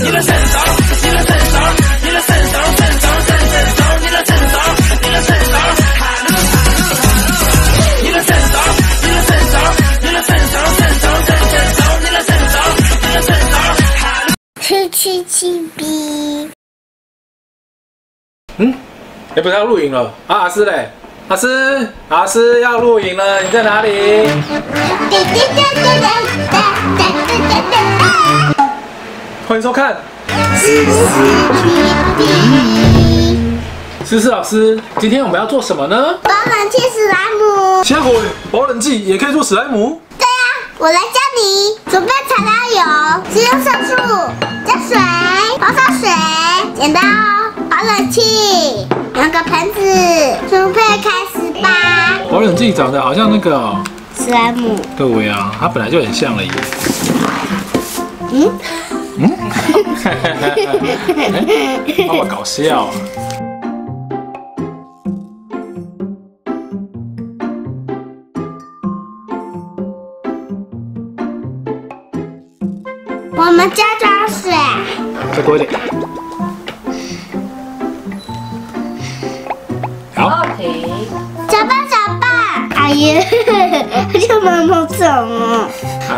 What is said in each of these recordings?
777B。不是要录影了啊？阿诗嘞？阿诗要录影了，你在哪里？欢迎收看。思思老师，今天我们要做什么呢？保冷剂史莱姆。下回保冷剂也可以做史莱姆？对啊，我来教你。准备材料有：食用色素、加水、黄色水、剪刀、保冷器、2个盆子。准备开始吧。保冷剂长得好像那个史莱姆。对呀，它本来就很像了耶。爸爸搞笑。我们加水，再多一点。好。搅拌。哎呀，这么重哦。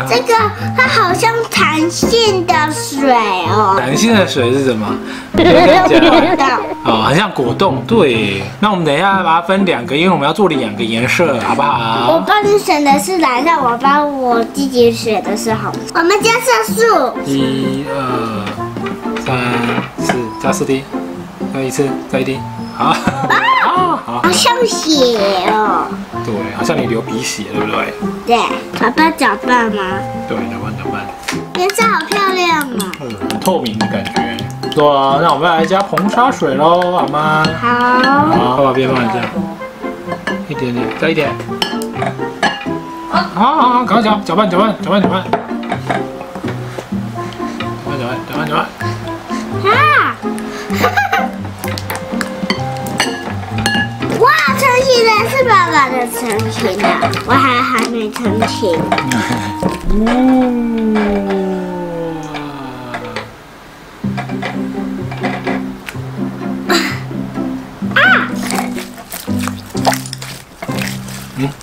这个它好像弹性的水哦。弹性的水是什么？哦，很像果冻。对，那我们等一下把它分2个，因为我们要做2个颜色，好不好？我帮你选的是蓝色，我帮我弟弟选的是红色。我们加色素。1、2、3、4，加4滴，再1次，再1滴。好。好像血哦。对，好像你流鼻血，对不对？对，爸爸搅拌吗？对，搅拌。颜色好漂亮哦。很透明的感觉。对啊，那我们来加硼砂水喽，好吗？好。爸爸边放一下，一点点，再1点。好，赶快搅拌。啊！哇，成型了，是爸爸的成型了，我还没成型。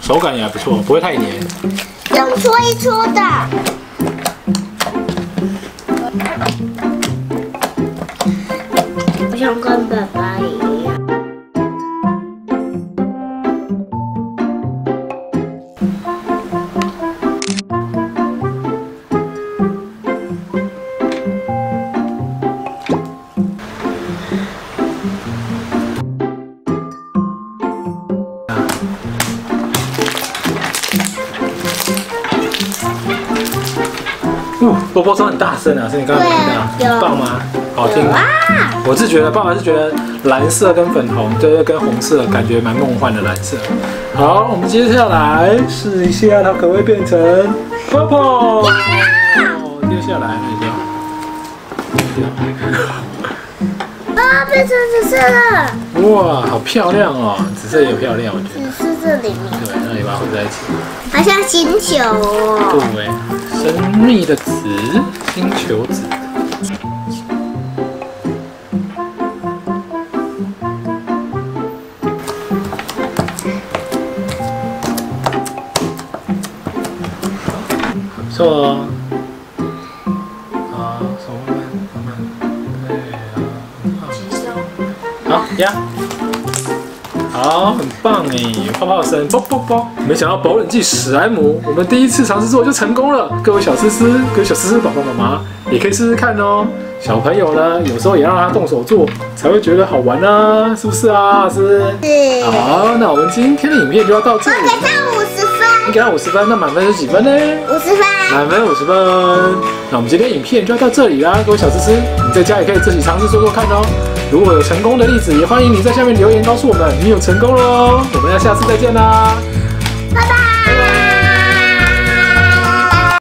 手感也还不错，不会太黏。用搓一搓的。我想跟爸爸一样。波波声很大声啊，是你刚刚听到？有棒吗？好听吗？我是觉得，爸爸是觉得蓝色跟粉红，就是跟红色感觉蛮梦幻的蓝色。好，我们接下来试一下，它可不可以变成 purple？ 掉下来了，啊，变成紫色了！哇，好漂亮哦，紫色也漂亮，我觉得。紫色这里面。对，那你把它混在一起。好像星球哦。对，神秘的紫，星球紫。不错哦。好，手慢慢，对啊，好压。好，很棒哎！泡泡声，啵啵啵！没想到保冷剂史莱姆，我们第一次尝试做就成功了。各位小思思爸爸妈妈也可以试试看哦。小朋友呢，有时候也让他动手做，才会觉得好玩啊，是不是啊，老师？是。好，那我们今天的影片就要到这里。我给他50分。你给他50分，那满分是几分呢？50分。满分50分。那我们今天影片就要到这里啦，各位小思思，你在家也可以自己尝试做做看哦。如果有成功的例子，也欢迎你在下面留言告诉我们你有成功喽。我们要下次再见啦。